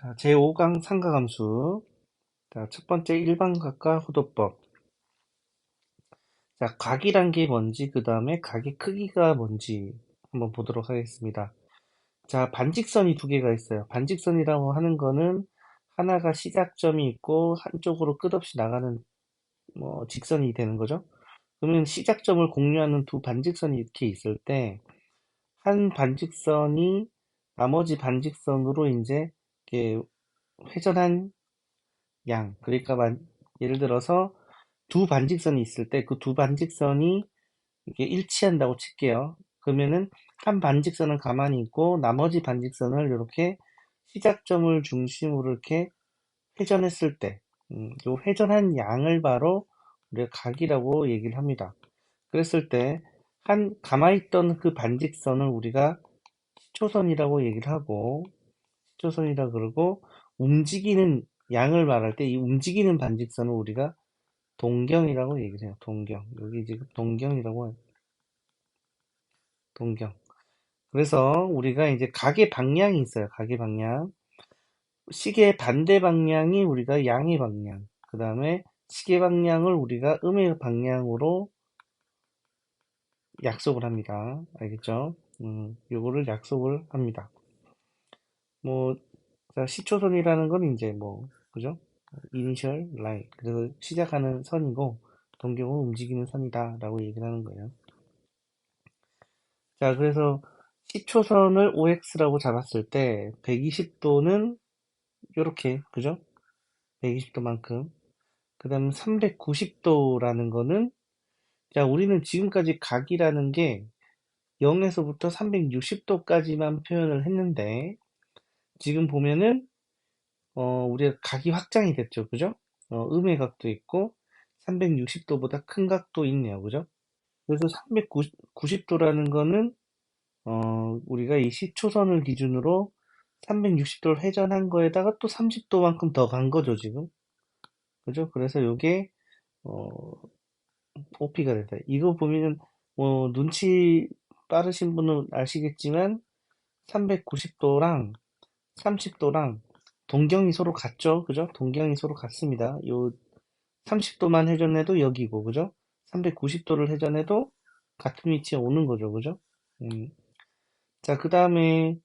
자, 제5강 삼가함수. 자, 첫 번째 일반각과 호도법. 자, 각이란 게 뭔지, 그 다음에 각의 크기가 뭔지 한번 보도록 하겠습니다. 자, 반직선이 두 개가 있어요. 반직선이라고 하는 거는 하나가 시작점이 있고 한쪽으로 끝없이 나가는 직선이 되는 거죠. 그러면 시작점을 공유하는 두 반직선이 이렇게 있을 때 한 반직선이 나머지 반직선으로 이제 이렇게 회전한 양. 그러니까 예를 들어서 두 반직선이 있을 때 그 두 반직선이 이렇게 일치한다고 칠게요. 그러면은 한 반직선은 가만히 있고 나머지 반직선을 이렇게 시작점을 중심으로 이렇게 회전했을 때, 요 회전한 양을 바로 우리가 각이라고 얘기를 합니다. 그랬을 때 가만히 있던 그 반직선을 우리가 시초선이라고 얘기를 하고, 시초선이라 그러고, 움직이는 양을 말할 때 이 움직이는 반직선을 우리가 동경이라고 얘기를 해요. 동경. 여기 지금 동경이라고 해요. 동경. 그래서 우리가 이제 각의 방향이 있어요. 각의 방향. 시계의 반대 방향이 우리가 양의 방향. 그 다음에 시계 방향을 우리가 음의 방향으로 약속을 합니다. 알겠죠? 요거를 약속을 합니다. 자, 시초선이라는 건 이제 그죠? 이니셜 라인. 그래서 시작하는 선이고, 동경은 움직이는 선이다. 라고 얘기를 하는 거예요. 자, 그래서 시초선을 OX라고 잡았을 때 120도는 요렇게, 그죠? 120도만큼. 그 다음 390도라는 거는, 자, 우리는 지금까지 각이라는 게 0에서부터 360도까지만 표현을 했는데, 지금 보면은, 우리가 각이 확장이 됐죠. 그죠? 음의 각도 있고, 360도보다 큰 각도 있네요. 그죠? 그래서 390도라는 거는 우리가 이 시초선을 기준으로 360도를 회전한 거에다가 또 30도만큼 더 간 거죠, 지금. 그죠? 그래서 요게, 어, OP가 된다. 이거 보면은, 눈치 빠르신 분은 아시겠지만, 390도랑 30도랑 동경이 서로 같죠? 그죠? 동경이 서로 같습니다. 요 30도만 회전해도 여기고, 그죠? 390도를 회전해도 같은 위치에 오는 거죠, 그죠? 음. 자, 그 다음에,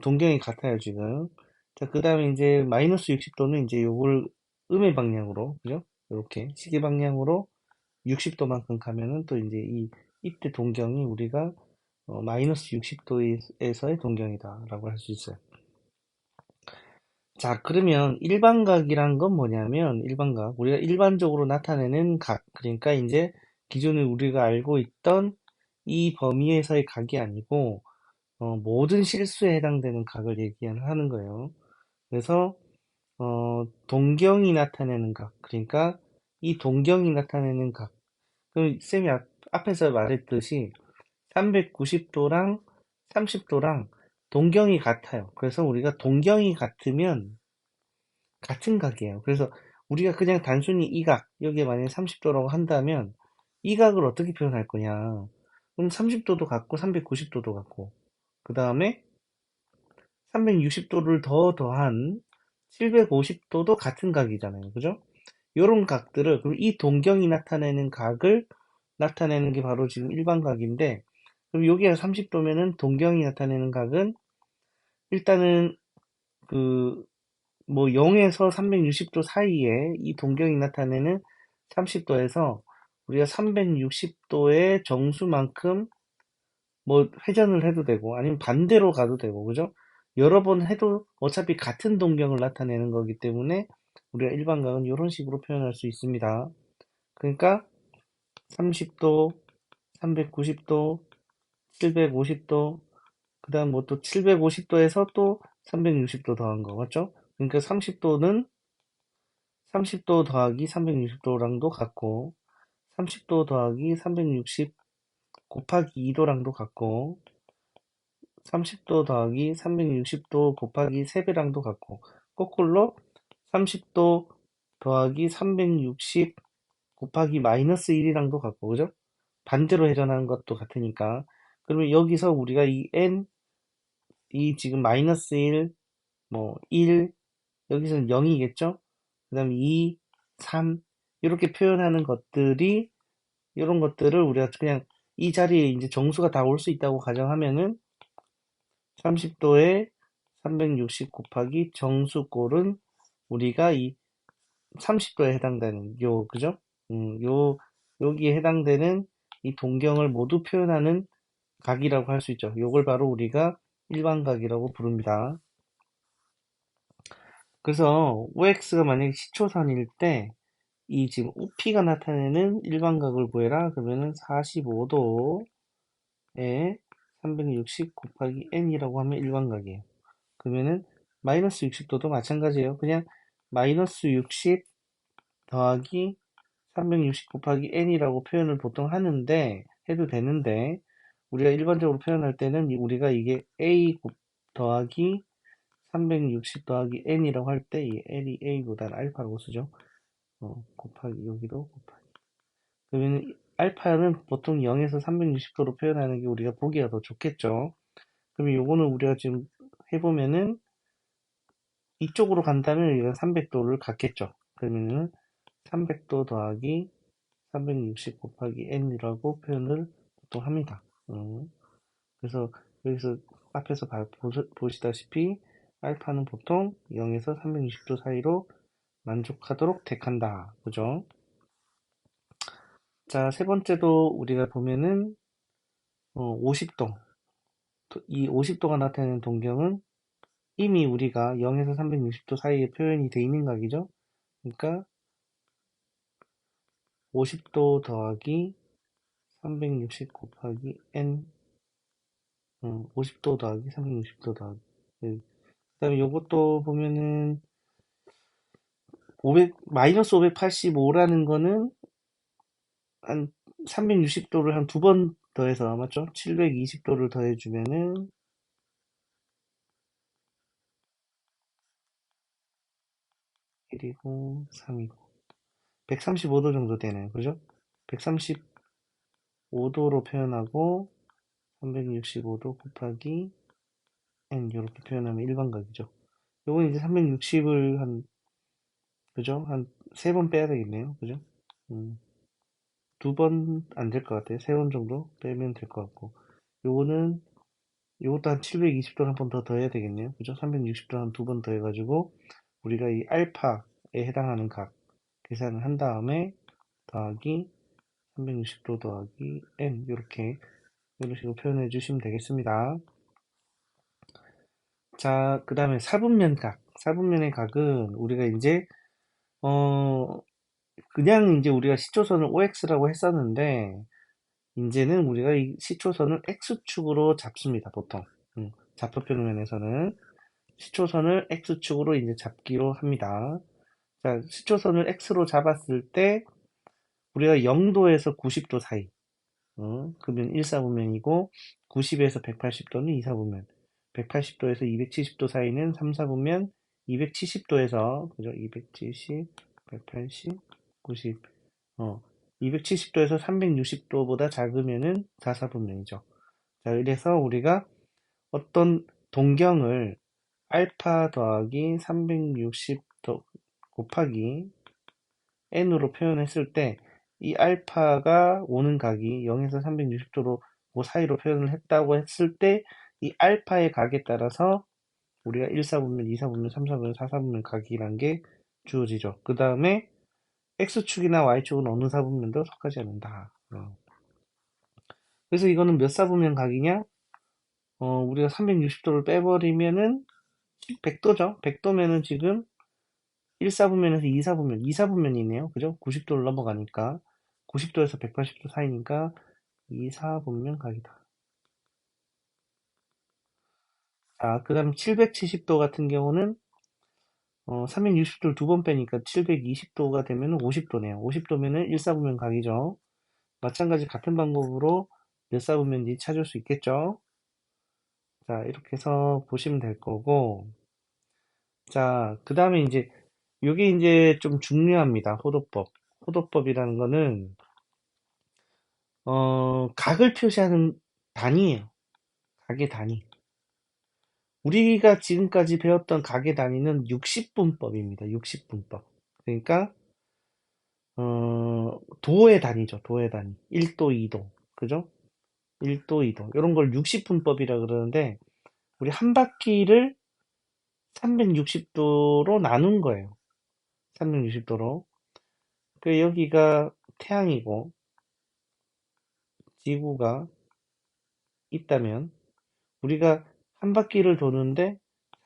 동경이 같아요, 지금. 자, 그 다음에 이제 마이너스 60도는 이제 요걸 음의 방향으로, 그죠? 이렇게 시계 방향으로 60도만큼 가면은 또 이제 이때 동경이 우리가 마이너스 60도에서의 동경이다라고 할 수 있어요. 자, 그러면 일반각이란 건 뭐냐면 일반각, 우리가 일반적으로 나타내는 각, 그러니까 이제 기존에 우리가 알고 있던 이 범위에서의 각이 아니고 모든 실수에 해당되는 각을 얘기하는 거예요. 그래서 동경이 나타내는 각, 그러니까 이 동경이 나타내는 각. 그럼 쌤이 앞에서 말했듯이 390도랑 30도랑 동경이 같아요. 그래서 우리가 동경이 같으면 같은 각이에요. 그래서 우리가 그냥 단순히 이 각, 여기에 만약에 30도라고 한다면 이 각을 어떻게 표현할 거냐. 그럼 30도도 같고 390도도 같고 그 다음에 360도를 더 더한 750도도 같은 각이잖아요. 그죠? 요런 각들을, 그리고 이 동경이 나타내는 각을 나타내는 게 바로 지금 일반각인데, 그럼 여기가 30도면은 동경이 나타내는 각은 일단은 그 0에서 360도 사이에 이 동경이 나타내는 30도에서 우리가 360도의 정수만큼 회전을 해도 되고 아니면 반대로 가도 되고 그죠? 여러 번 해도 어차피 같은 동경을 나타내는 거기 때문에 우리가 일반각은 이런 식으로 표현할 수 있습니다. 그러니까 30도, 390도, 750도, 그 다음 또 750도에서 또 360도 더한 거, 맞죠? 그러니까 30도는 30도 더하기 360도랑도 같고, 30도 더하기 360 곱하기 2도랑도 같고, 30도 더하기 360도 곱하기 3배랑도 같고, 거꾸로 30도 더하기 360 곱하기 마이너스 1이랑도 같고, 그죠? 반대로 회전하는 것도 같으니까. 그러면 여기서 우리가 이 n, 이 지금 마이너스 1, 뭐 1, 여기서는 0이겠죠? 그 다음에 2, 3, 이렇게 표현하는 것들이, 이런 것들을 우리가 그냥 이 자리에 이제 정수가 다 올 수 있다고 가정하면은 30도에 360 곱하기 정수꼴은 우리가 이 30도에 해당되는 그죠? 여기에 해당되는 이 동경을 모두 표현하는 각이라고 할 수 있죠. 요걸 바로 우리가 일반각이라고 부릅니다. 그래서 OX가 만약에 시초선일 때 이 지금 UP가 나타내는 일반각을 구해라. 그러면은 45도에 360 곱하기 n이라고 하면 일반각이에요. 그러면은 마이너스 60도도 마찬가지예요. 그냥 마이너스 60 더하기 360 곱하기 n이라고 표현을 보통 하는데, 해도 되는데, 우리가 일반적으로 표현할 때는 우리가 이게 a 더하기 360 더하기 n이라고 할 때 이 n이 a보다는 알파라고 쓰죠. 곱하기 여기도 곱하기. 그러면 알파는 보통 0에서 360도로 표현하는 게 우리가 보기가 더 좋겠죠. 그러면 요거는 우리가 지금 해보면은 이쪽으로 간다면 우리가 300도를 갖겠죠. 그러면은 300도 더하기 360 곱하기 n이라고 표현을 보통 합니다. 그래서 여기서 앞에서 보시다시피 알파는 보통 0에서 360도 사이로 만족하도록 택한다. 그죠? 자, 세 번째도 우리가 보면은 50도. 이 50도가 나타내는 동경은 이미 우리가 0에서 360도 사이에 표현이 돼 있는 각이죠. 그러니까 50도 더하기 360 곱하기 n, 50도 더하기 360도 더하기. 그 다음에 요것도 보면은 마이너스 585라는 거는 한 360도를 한 두 번 더해서, 맞죠? 720도를 더해주면은, 그리고 3이고, 135도 정도 되네요. 그죠? 135도로 표현하고, 365도 곱하기 n, 이렇게 표현하면 일반각이죠. 요건 이제 360을 그죠? 한 세 번 빼야 되겠네요. 그죠? 두 번 안 될 것 같아요. 세 번 정도 빼면 될 것 같고. 요거는, 요것도 한 720도 한 번 더 더해야 되겠네요. 그죠? 360도 한 두 번 더해가지고, 우리가 이 알파에 해당하는 각 계산을 한 다음에, 더하기 360도 더하기 n, 이런 식으로 표현해 주시면 되겠습니다. 자, 그 다음에 사분면 각. 사분면의 각은 우리가 이제, 그냥 이제 우리가 시초선을 OX라고 했었는데, 이제는 우리가 이 시초선을 X축으로 잡습니다, 보통. 좌표평면에서는 시초선을 X축으로 이제 잡기로 합니다. 자, 시초선을 X로 잡았을 때, 우리가 0도에서 90도 사이, 그러면 1사분면이고, 90에서 180도는 2사분면, 180도에서 270도 사이는 3사분면, 270도에서, 그죠? 270, 180, 90, 270도에서 360도보다 작으면은 4사분면이죠. 자, 이래서 우리가 어떤 동경을 알파 더하기 360도 곱하기 n으로 표현했을 때, 이 알파가 오는 각이 0에서 360도로 그 사이로 표현을 했다고 했을 때, 이 알파의 각에 따라서 우리가 1사분면, 2사분면, 3사분면, 4사분면 각이란 게 주어지죠. 그 다음에 x축이나 y축은 어느 사분면도 속하지 않는다. 그래서 이거는 몇 사분면 각이냐? 우리가 360도를 빼버리면은 100도죠. 100도면은 지금 1사분면에서 2사분면, 2사분면이네요. 그죠? 90도를 넘어가니까. 90도에서 180도 사이니까 2사분면 각이다. 자, 그 다음 770도 같은 경우는 360도를 두 번 빼니까 720도가 되면 50도네요. 50도면은 1사분면 각이죠. 마찬가지 같은 방법으로 몇 사분면인지 찾을 수 있겠죠. 자, 이렇게 해서 보시면 될 거고. 자, 그 다음에 이제 요게 이제 좀 중요합니다. 호도법. 호도법이라는 거는 각을 표시하는 단위예요. 각의 단위. 우리가 지금까지 배웠던 가계 단위는 60분법입니다. 60분법. 그러니까 도의 단위죠. 도의 단위. 1도, 2도. 그죠? 1도, 2도. 이런 걸 60분법이라 그러는데 우리 한 바퀴를 360도로 나눈 거예요. 360도로. 그 여기가 태양이고 지구가 있다면 우리가 한 바퀴를 도는데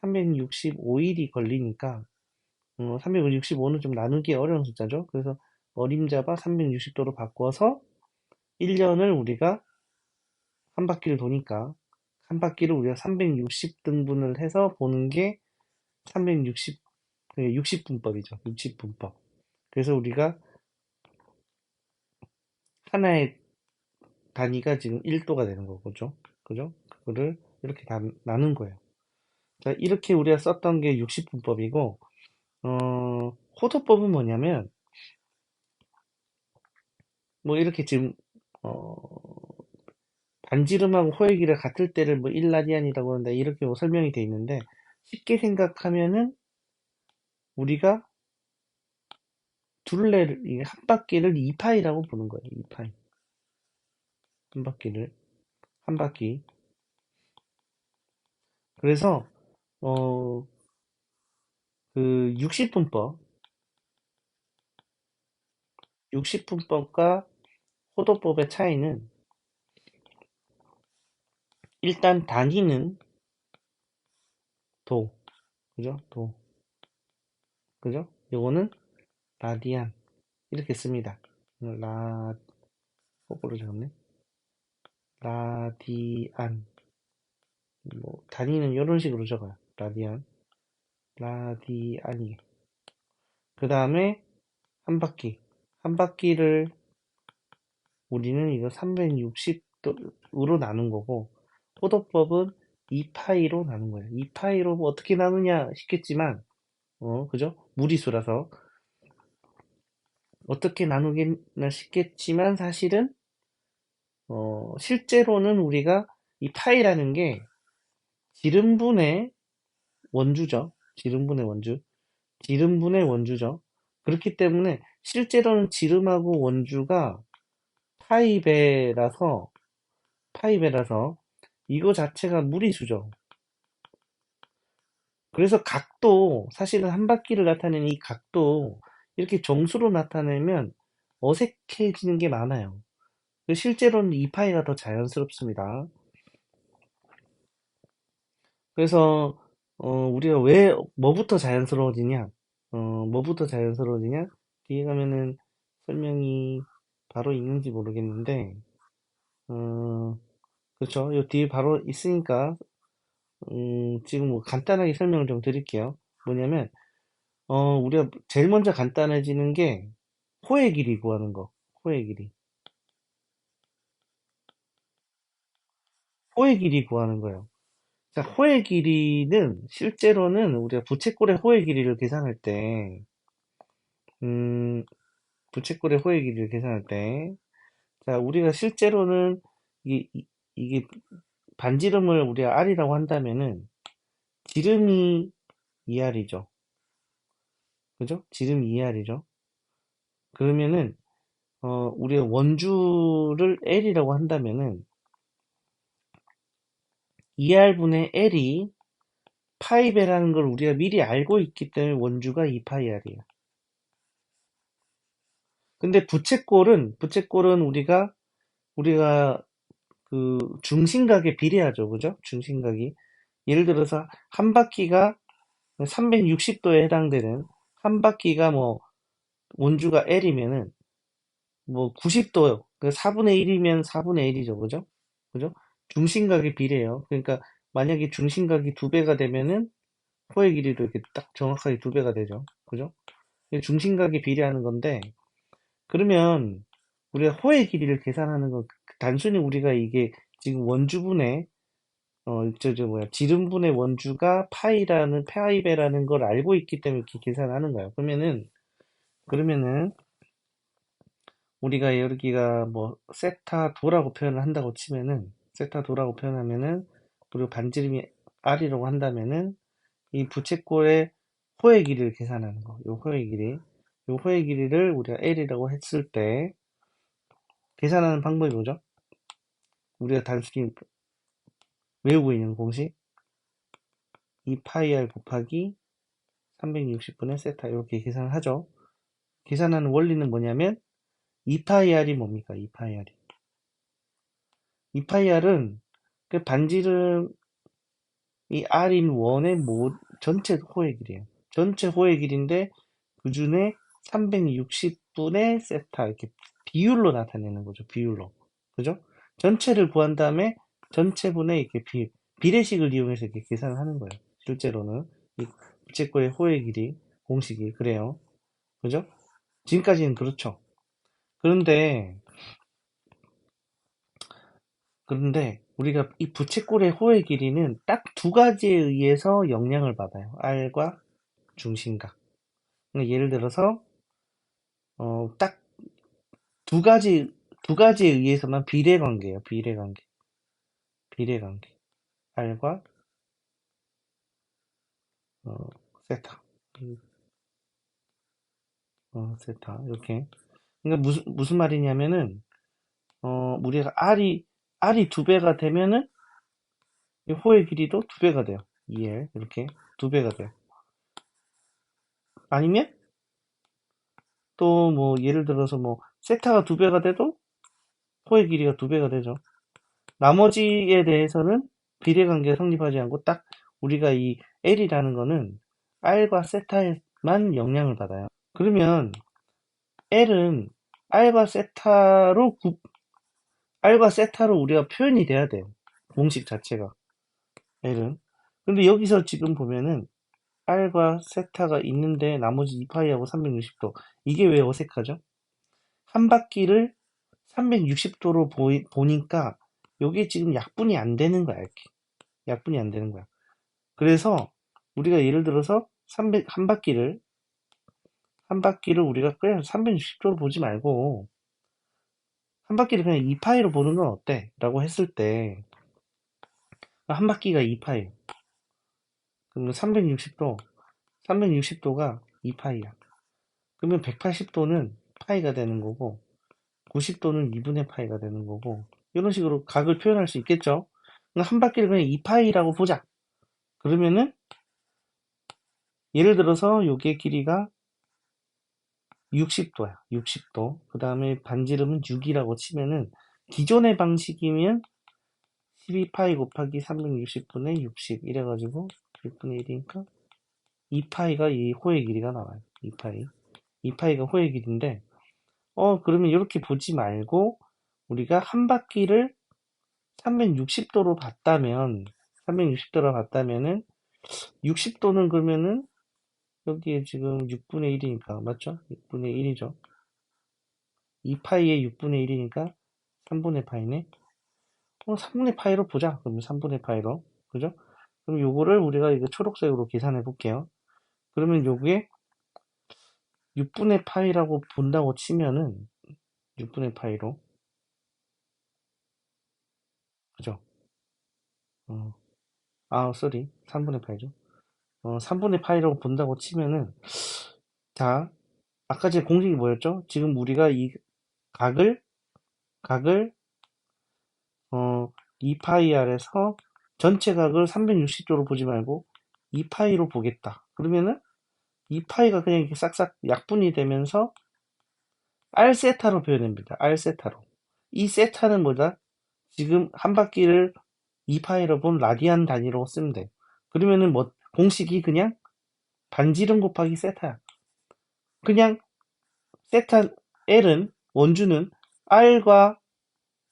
365일이 걸리니까 365는 좀 나누기 어려운 숫자죠. 그래서 어림잡아 360도로 바꿔서 1년을 우리가 한 바퀴를 도니까 한 바퀴를 우리가 360등분을 해서 보는 게 360, 60분법이죠. 60분법. 그래서 우리가 하나의 단위가 지금 1도가 되는 거죠. 그죠? 그거를 이렇게 나눈 거예요. 자, 이렇게 우리가 썼던 게 60분법이고, 호도법은 뭐냐면, 뭐 이렇게 지금, 어, 반지름하고 호의 길이가 같을 때를 뭐 1라디안이라고 하는데, 이렇게 뭐 설명이 돼 있는데, 쉽게 생각하면은, 우리가 둘레를, 이게 한 바퀴를 2파이라고 보는 거예요. 2파이. 한 바퀴를. 한 바퀴. 그래서, 어, 그 60분법, 60분법과 호도법의 차이는 일단 단위는 도, 그죠? 도, 그죠? 요거는 라디안 이렇게 씁니다. 거꾸로 적었네. 라디안. 뭐 단위는 이런 식으로 적어요. 라디안, 라디안이. 그 다음에 한 바퀴, 한 바퀴를 우리는 이거 360도로 나눈 거고 호도법은 2파이로 나눈 거예요. 2파이로 뭐 어떻게 나누냐 싶겠지만 그죠? 무리수라서 어떻게 나누겠나 싶겠지만 사실은 실제로는 우리가 이 파이라는 게 지름분의 원주죠. 지름분의 원주. 지름분의 원주죠. 그렇기 때문에 실제로는 지름하고 원주가 파이배라서 파이배라서 이거 자체가 무리수죠. 그래서 각도 사실은 한 바퀴를 나타내는 이 각도 이렇게 정수로 나타내면 어색해지는 게 많아요. 실제로는 이 파이가 더 자연스럽습니다. 그래서 우리가 왜 뭐부터 자연스러워지냐? 뭐부터 자연스러워지냐? 뒤에 가면은 설명이 바로 있는지 모르겠는데, 어, 그렇죠. 요 뒤에 바로 있으니까 지금 뭐 간단하게 설명을 좀 드릴게요. 뭐냐면 우리가 제일 먼저 간단해지는 게 호의 길이 구하는 거. 호의 길이. 호의 길이 구하는 거예요. 자, 호의 길이는 실제로는 우리가 부채꼴의 호의 길이를 계산할 때, 음, 부채꼴의 호의 길이를 계산할 때, 자, 우리가 실제로는 이게, 이게 반지름을 우리가 R이라고 한다면은, 지름이 2R이죠. 그죠? 지름이 2R이죠. 그러면은, 우리가 원주를 L이라고 한다면은, 2R분의 L이 파이배라는 걸 우리가 미리 알고 있기 때문에 원주가 2파이R이에요. 근데 부채꼴은 우리가 그 중심각에 비례하죠. 그죠? 중심각이. 예를 들어서 한 바퀴가 360도에 해당되는 한 바퀴가 뭐 원주가 L이면은 뭐 90도, 그 4분의 1이면 4분의 1이죠. 그죠? 그죠? 중심각에 비례해요. 그러니까 만약에 중심각이 두 배가 되면은 호의 길이도 이렇게 딱 정확하게 두 배가 되죠. 그죠? 이게 중심각에 비례하는 건데 그러면 우리가 호의 길이를 계산하는 건 단순히 우리가 이게 지금 원주분의 뭐야 지름분의 원주가 파이배라는 걸 알고 있기 때문에 이렇게 계산하는 거예요. 그러면은 우리가 여기가 뭐 세타 도라고 표현을 한다고 치면은 세타 도라고 표현하면은 그리고 반지름이 R이라고 한다면은 이 부채꼴의 호의 길이를 계산하는 거. 요 호의 길이. 요 호의 길이를 우리가 L이라고 했을 때 계산하는 방법이 뭐죠? 우리가 단순히 외우고 있는 공식 2파이r 곱하기 360분의 세타 이렇게 계산을 하죠. 계산하는 원리는 뭐냐면 2파이r이 뭡니까? 2파이r이 2파이r은 그 반지름 이 R인 원의 전체 호의 길이에요. 전체 호의 길인데 그 중에 360분의 세타 이렇게 비율로 나타내는 거죠. 비율로. 그죠? 전체를 구한 다음에 전체분의 이렇게 비례식을 이용해서 이렇게 계산을 하는 거예요. 실제로는 이 부채꼴의 호의 길이 공식이 그래요. 그죠? 지금까지는 그렇죠. 그런데 우리가 이 부채꼴의 호의 길이는 딱 두 가지에 의해서 영향을 받아요. R과 중심각. 그러니까 예를 들어서 딱 두 가지에 의해서만 비례관계예요. 비례관계. R과 어, 세타. 세타. 이렇게. 그러니까 무슨 말이냐면은 우리가 R이 두 배가 되면은 이 호의 길이도 두 배가 돼요. 2L 이렇게 두 배가 돼요. 아니면 또 뭐 예를 들어서 뭐 세타가 두 배가 돼도 호의 길이가 두 배가 되죠. 나머지에 대해서는 비례관계가 성립하지 않고 딱 우리가 이 L이라는 거는 R과 세타에만 영향을 받아요. 그러면 L은 R과 세타로 우리가 표현이 돼야 돼요. 공식 자체가 L은. 근데 여기서 지금 보면은 R과 세타가 있는데 나머지 2파이하고 360도 이게 왜 어색하죠? 한 바퀴를 360도로 보니까 이게 지금 약분이 안 되는 거야. 이렇게 약분이 안 되는 거야. 그래서 우리가 예를 들어서 한 바퀴를 우리가 그냥 360도로 보지 말고 한 바퀴를 그냥 2파이로 보는 건 어때? 라고 했을 때 한 바퀴가 2파이 그러면 360도가 2파이야. 그러면 180도는 파이가 되는 거고 90도는 2분의 파이가 되는 거고 이런 식으로 각을 표현할 수 있겠죠? 그러니까 한 바퀴를 그냥 2파이라고 보자. 그러면은 예를 들어서 요게 길이가 60도야. 60도. 그 다음에 반지름은 6이라고 치면은 기존의 방식이면 12파이 곱하기 360분의 60 이래가지고 1분의 1이니까 2파이가 이 호의 길이가 나와요. 2파이. 2파이가 호의 길인데 그러면 이렇게 보지 말고 우리가 한 바퀴를 360도로 봤다면은 60도는 그러면은 여기에 지금 6분의 1이니까 맞죠? 6분의 1이죠. 2파이의 6분의 1이니까 3분의 파이네. 3분의 파이로 보자. 그럼 3분의 파이로. 그죠? 그럼 요거를 우리가 이거 초록색으로 계산해 볼게요. 그러면 요게 6분의 파이라고 본다고 치면은 6분의 파이로. 그죠? 쏘리. 3분의 파이죠. 3분의 파이라고 본다고 치면은 자, 아까 제 공식이 뭐였죠? 지금 우리가 이 각을 2파이r에서 전체 각을 360도로 보지 말고 2파이로 보겠다. 그러면은 2파이가 그냥 이렇게 싹싹 약분이 되면서 R세타로 표현됩니다. R세타로. 이 세타는 뭐다? 지금 한 바퀴를 2파이로 본 라디안 단위로 쓰면 돼. 그러면은 뭐 공식이 그냥 반지름 곱하기 세타야. 그냥 세타 L은 원주는 R과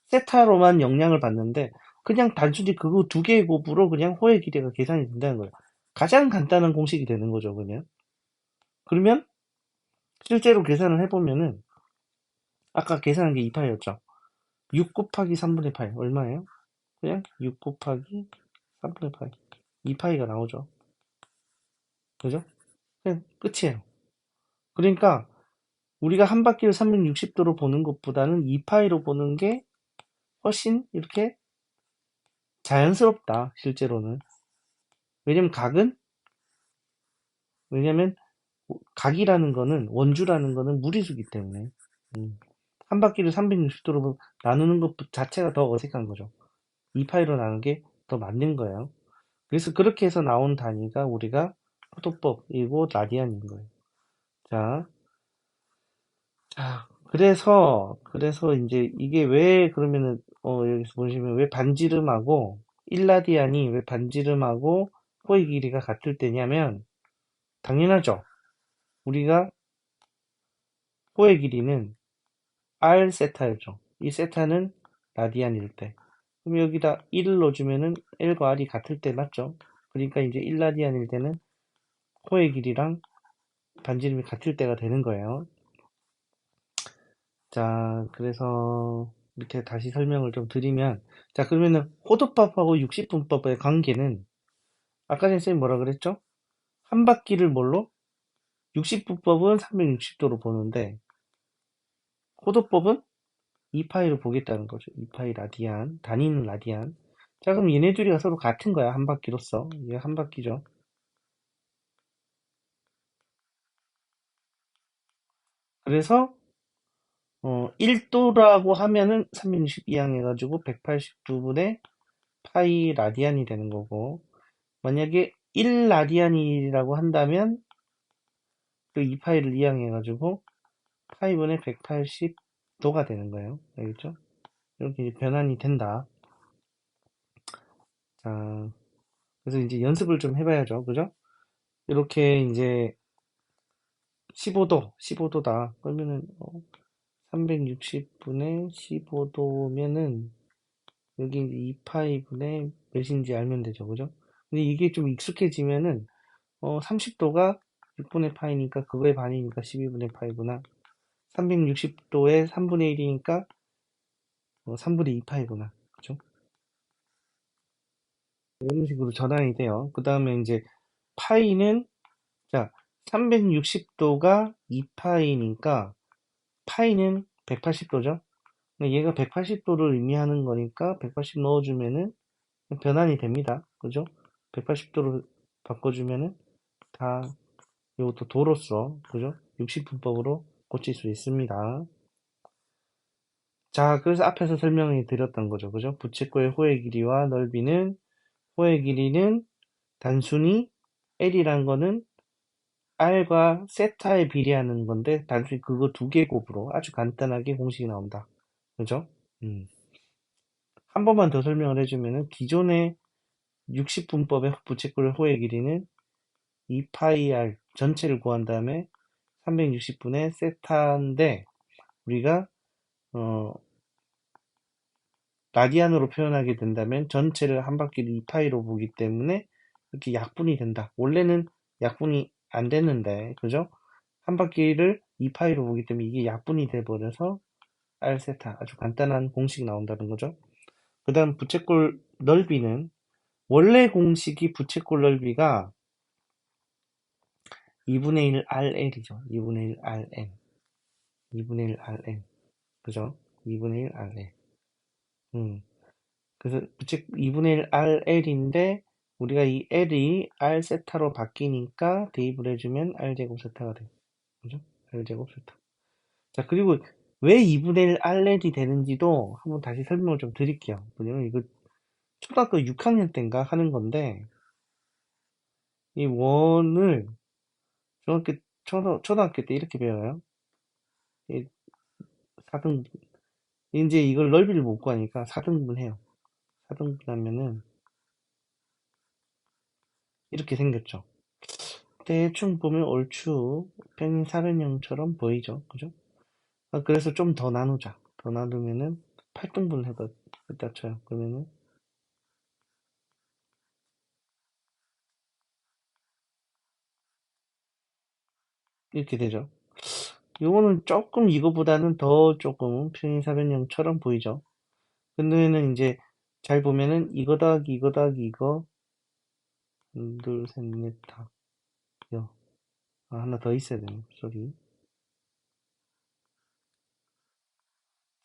세타로만 영향을 받는데 그냥 단순히 그거 두 개의 곱으로 그냥 호의 길이가 계산이 된다는 거예요. 가장 간단한 공식이 되는 거죠, 그냥. 그러면 실제로 계산을 해보면은 아까 계산한 게 2파이였죠. 6 곱하기 3분의 파이 얼마예요? 그냥 6 곱하기 3분의 파이 2파이가 나오죠. 그죠? 그냥 끝이에요. 그러니까 우리가 한 바퀴를 360도로 보는 것보다는 2파이로 보는 게 훨씬 이렇게 자연스럽다, 실제로는. 왜냐면 왜냐면 각이라는 거는, 원주라는 거는 무리수기 때문에. 음. 한 바퀴를 360도로 나누는 것 자체가 더 어색한 거죠. 2파이로 나누는 게 더 맞는 거예요. 그래서 그렇게 해서 나온 단위가 우리가 포도법이고 라디안인 거예요. 자, 그래서 이제 이게 왜 그러면은, 여기서 보시면 왜 반지름하고, 일라디안이 왜 반지름하고 호의 길이가 같을 때냐면, 당연하죠. 우리가 호의 길이는 R 세타였죠. 이 세타는 라디안일 때. 그럼 여기다 1을 넣어주면은 L과 R이 같을 때 맞죠? 그러니까 이제 1라디안일 때는 호의 길이랑 반지름이 같을 때가 되는 거예요. 자, 그래서 이렇게 다시 설명을 좀 드리면, 자, 그러면은 호도법하고 60분법의 관계는 아까 전에 쌤이 뭐라 그랬죠? 한 바퀴를 뭘로? 60분법은 360도로 보는데 호도법은 2파이로 보겠다는 거죠. 2파이 라디안, 단위는 라디안. 자, 그럼 얘네 둘이가 서로 같은 거야. 한 바퀴로서. 이게 한 바퀴죠. 그래서 1도라고 하면은 362항 해가지고 189분의 파이 라디안이 되는 거고, 만약에 1라디안이라고 한다면 그 2파이를 이항해가지고 파이분의 180도가 되는 거예요. 알겠죠? 이렇게 이제 변환이 된다. 자, 그래서 이제 연습을 좀 해봐야죠. 그죠? 이렇게 이제 15도다. 그러면은 360분의 15도면은 여기 2파이분의 몇인지 알면 되죠. 그죠? 근데 이게 좀 익숙해지면은 30도가 6분의 파이니까 그거의 반이니까 12분의 파이구나. 360도에 3분의 1이니까 3분의 2파이구나. 그죠? 이런 식으로 전환이 돼요. 그 다음에 이제 파이는, 자, 360도가 2파이니까 파이는 180도죠? 얘가 180도를 의미하는 거니까 180 넣어주면은 변환이 됩니다. 그죠? 180도로 바꿔주면은 다 이것도 도로서, 그죠? 60분법으로 고칠 수 있습니다. 자, 그래서 앞에서 설명해 드렸던 거죠. 그죠? 부채꼴의 호의 길이와 넓이는, 호의 길이는 단순히 L이란 거는 R과 세타에 비례하는 건데, 단순히 그거 두 개 곱으로 아주 간단하게 공식이 나온다. 그죠? 음. 한 번만 더 설명을 해주면은, 기존의 60분법의 부채꼴의 호의 길이는 2파이 R 전체를 구한 다음에 360분의 세타인데, 우리가, 어, 라디안으로 표현하게 된다면 전체를 한 바퀴를 2파이로 보기 때문에 이렇게 약분이 된다. 원래는 약분이 안 됐는데, 그죠? 한 바퀴를 2파이로 보기 때문에 이게 약분이 돼버려서 R세타, 아주 간단한 공식이 나온다는 거죠. 그 다음 부채꼴 넓이는, 원래 공식이 부채꼴 넓이가 2분의 1 RL이죠. 2분의 1 RL. 2분의 1 RL. 그죠? 2분의 1 RL. 그래서 부채 2분의 1 RL인데, 우리가 이 L이 R 세타로 바뀌니까 대입을 해주면 R 제곱 세타가 돼요. 그죠? R 제곱 세타. 자, 그리고 왜 2분의 1 RL이 되는지도 한번 다시 설명을 좀 드릴게요. 왜냐면 이거 초등학교 6학년 때인가 하는 건데, 이 원을 중학교, 초등학교 때 이렇게 배워요. 이 4등분. 이제 이걸 넓이를 못 구하니까 4등분 해요. 4등분 하면은 이렇게 생겼죠. 대충 보면 얼추 평행사변형처럼 보이죠. 그죠? 그래서 좀 더 나누자. 더 나누면은 8등분 해다 쳐요. 그러면은 이렇게 되죠. 요거는 조금 이거보다는 더 조금 평행사변형처럼 보이죠. 근데는 이제 잘 보면은 이거 더하기 이거 더하기 이거 둘, 셋, 넷, 다. 요. 하나 더 있어야 되네. 소리.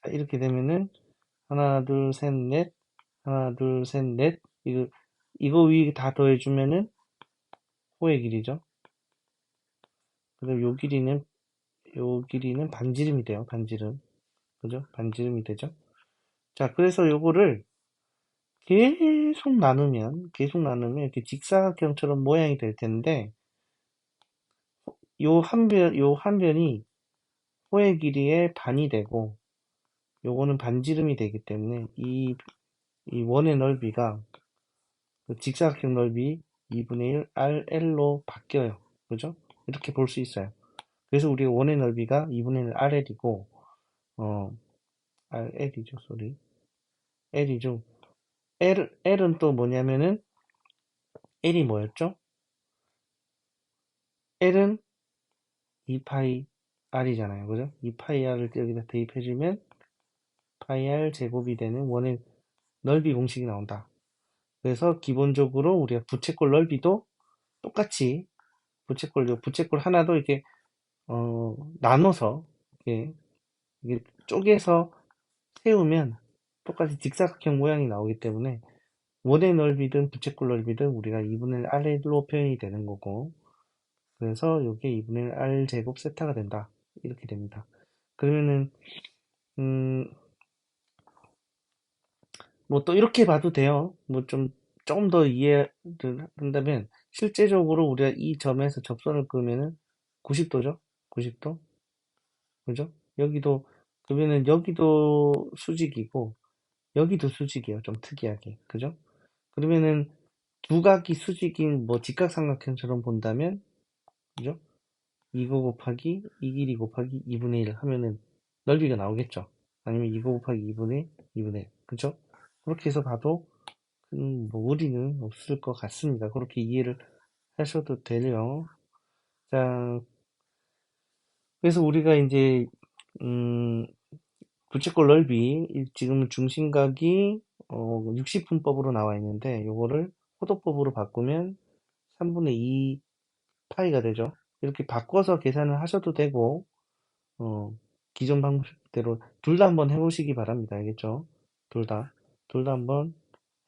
자, 이렇게 되면은 하나, 둘, 셋, 넷, 하나, 둘, 셋, 넷. 이거 이거 위 다 더해주면은 호의 길이죠. 그럼 요 길이는 반지름이 돼요. 반지름. 그죠? 반지름이 되죠. 자, 그래서 요거를 계속 나누면 이렇게 직사각형처럼 모양이 될 텐데, 요 한 변이 호의 길이의 반이 되고, 요거는 반지름이 되기 때문에, 이 원의 넓이가 그 직사각형 넓이 2분의 1 RL로 바뀌어요. 그죠? 이렇게 볼 수 있어요. 그래서 우리가 원의 넓이가 2분의 1 RL이고, 어, RL이죠, 소리. L이죠. L은 또 뭐냐면은, L이 뭐였죠? L은 2파이 R이잖아요. 그죠? 2파이 R을 여기다 대입해주면, 파이 R 제곱이 되는 원의 넓이 공식이 나온다. 그래서 기본적으로 우리가 부채꼴 넓이도 똑같이, 부채꼴 하나도 이렇게, 나눠서, 이게 쪼개서 세우면 똑같이 직사각형 모양이 나오기 때문에 원의 넓이든 부채꼴 넓이든 우리가 2분의 1 R로 표현이 되는 거고, 그래서 이게 2분의 1 R 제곱 세타가 된다. 이렇게 됩니다. 그러면은 음, 뭐 또 이렇게 봐도 돼요. 뭐 조금 더 이해를 한다면 실제적으로 우리가 이 점에서 접선을 그으면은 90도죠. 90도. 그죠? 여기도 그러면은 여기도 수직이고 여기도 수직이에요. 좀 특이하게. 그죠? 그러면은 두 각이 수직인 뭐 직각삼각형처럼 본다면 그죠? 이거 곱하기 이 길이 곱하기 2분의 1 하면은 넓이가 나오겠죠. 아니면 이거 곱하기 2분의 1. 그죠? 그렇게 해서 봐도 뭐 무리는 없을 것 같습니다. 그렇게 이해를 하셔도 되려. 자, 그래서 우리가 이제 음, 부채꼴 넓이 지금 중심각이 60분법으로 나와 있는데 요거를 호도법으로 바꾸면 3분의 2 파이가 되죠. 이렇게 바꿔서 계산을 하셔도 되고 어, 기존 방식대로 둘 다 한번 해보시기 바랍니다. 알겠죠? 둘 다. 둘 다 한번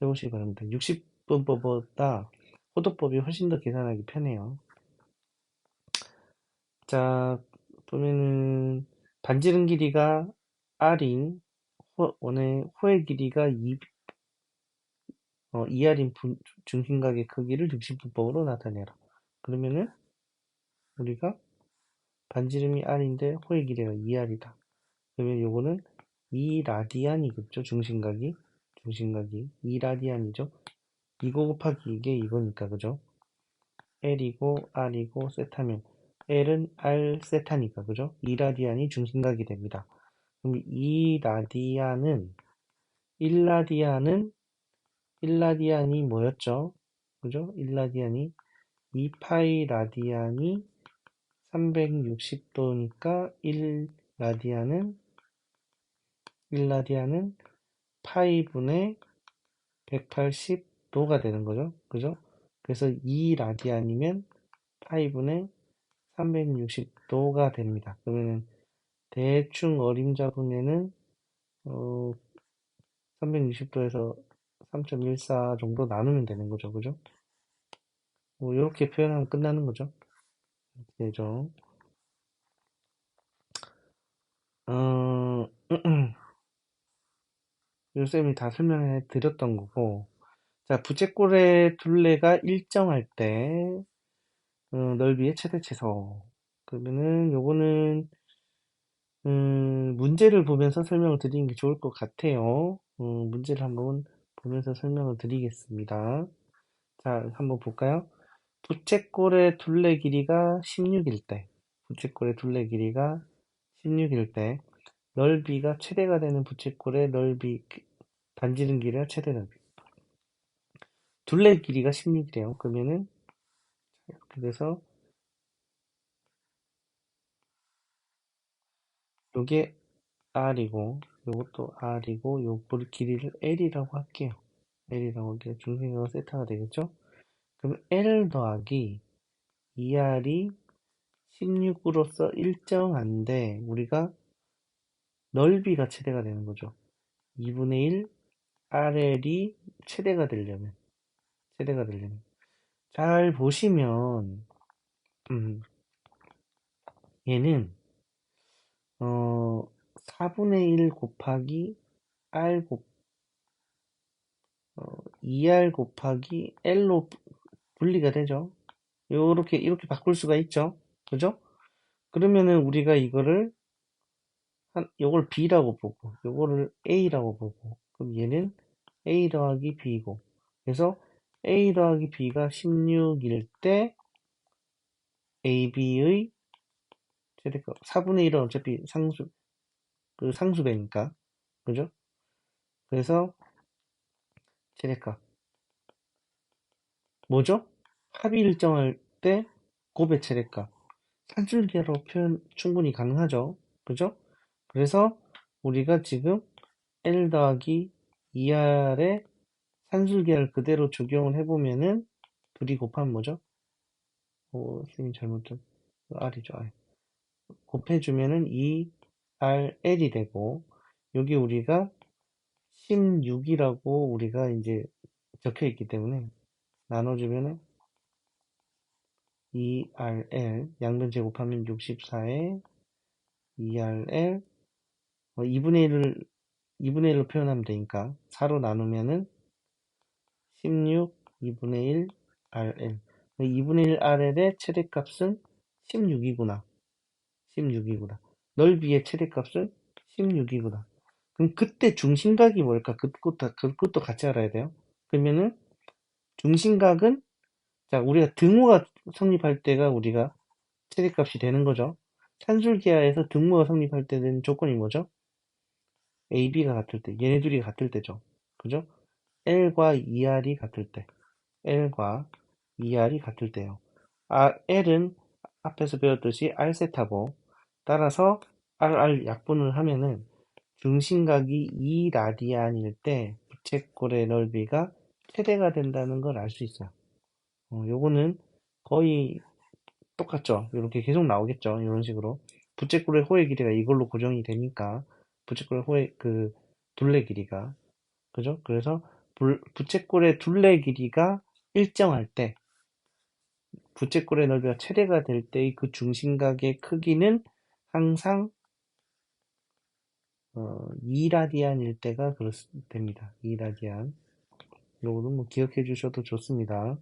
해보시기 바랍니다. 60분법보다 호도법이 훨씬 더 계산하기 편해요. 자, 보면은 반지름 길이가 R인 원의 호의 길이가 2R인 중심각의 크기를 60분법으로 나타내라. 그러면은 우리가 반지름이 R인데 호의 길이가 2R이다. 그러면 요거는 2라디안이겠죠. 중심각이 2라디안이죠. 이거 곱하기 이게 이거니까 그죠? L이고 R이고 세타면 L은 R 세타니까 그죠? 2라디안이 중심각이 됩니다. 그럼 1라디안이 뭐였죠? 그죠? 1라디안이 2파이 라디안이 360도니까 1라디안은 파이분의 180도가 되는 거죠. 그죠? 그래서 2라디안이면 파이분의 360도가 됩니다. 그러면은 대충 어림잡으면은 360도에서 3.14 정도 나누면 되는 거죠. 그죠? 뭐 이렇게 표현하면 끝나는 거죠. 되죠. 어, 요쌤이 다 설명해 드렸던 거고. 자, 부채꼴의 둘레가 일정할 때 넓이의 최대 최소. 그러면은 요거는 문제를 보면서 설명을 드리는 게 좋을 것 같아요. 문제를 한번 보면서 설명을 드리겠습니다. 자, 한번 볼까요? 부채꼴의 둘레 길이가 16일 때, 부채꼴의 둘레 길이가 16일 때, 넓이가 최대가 되는 부채꼴의 넓이, 반지름 길이가 최대 넓이. 둘레 길이가 16이래요. 그러면은, 이렇게 돼서, 요게 R이고, 요것도 R이고, 요 길이를 L이라고 할게요. L이라고 할게요. 중심각은 세타가 되겠죠? 그럼 L 더하기 2R이 16으로서 일정한데, 우리가 넓이가 최대가 되는 거죠. 2분의 1 RL이 최대가 되려면 최대가 되려면. 잘 보시면, 얘는, 어, 4분의 1 곱하기 R 2R 곱하기 L로 분리가 되죠. 이렇게 바꿀 수가 있죠. 그죠? 그러면은 우리가 이거를 요걸 B라고 보고, 요거를 A라고 보고, 그럼 얘는 A 더하기 B고, 그래서 A 더하기 B가 16일 때 AB의 최대값, 4분의 1은 어차피 상수배니까, 그죠? 그래서 최대값, 뭐죠? 합이 일정할 때 곱의 최대값. 산술계로 표현 충분히 가능하죠. 그죠? 그래서 우리가 지금 L 더하기 2R에 산술계를 그대로 적용을 해보면은 둘이 곱하면 뭐죠? 선생님 잘못 좀 R이죠. R. 곱해주면은 2RL이 되고 여기 우리가 16이라고 우리가 이제 적혀 있기 때문에 나눠주면은 2RL 양변 제곱하면 64에 2RL 2분의 1로 표현하면 되니까 4로 나누면은 16 2분의 1 RL 2분의 1 RL의 최대값은 16이구나. 16이구나. 넓이의 최대값은 16이구나. 그럼 그때 중심각이 뭘까? 그것도 같이 알아야 돼요. 그러면은 중심각은 자 우리가 등호가 성립할 때가 우리가 최대값이 되는 거죠. 산술기하에서 등호가 성립할 때 되는 조건이 뭐죠? AB가 같을 때, 얘네 둘이 같을 때죠. 그죠? L과 2R이 같을 때, L과 2R이 같을 때요. L은 앞에서 배웠듯이 R세타고, 따라서 RR 약분을 하면은 중심각이 2라디안일 때 부채꼴의 넓이가 최대가 된다는 걸 알 수 있어요. 요거는 거의 똑같죠. 이렇게 계속 나오겠죠. 이런 식으로. 부채꼴의 호의 길이가 이걸로 고정이 되니까 부채꼴의 호의 그 둘레 길이가 그죠? 그래서 부채꼴의 둘레 길이가 일정할 때 부채꼴의 넓이가 최대가 될 때의 그 중심각의 크기는 항상 2라디안일 때가 됩니다. 2라디안. 요거는 뭐 기억해 주셔도 좋습니다.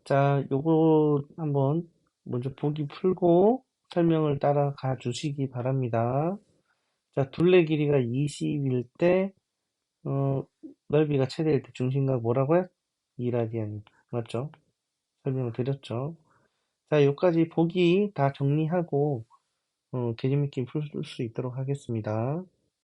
자, 요거 한번 먼저 보기 풀고 설명을 따라가 주시기 바랍니다. 자, 둘레 길이가 20일 때, 넓이가 최대일 때 중심각 뭐라고요? 2라디안. 맞죠? 설명을 드렸죠. 자, 요까지 보기 다 정리하고, 개념 있게 풀 수 있도록 하겠습니다.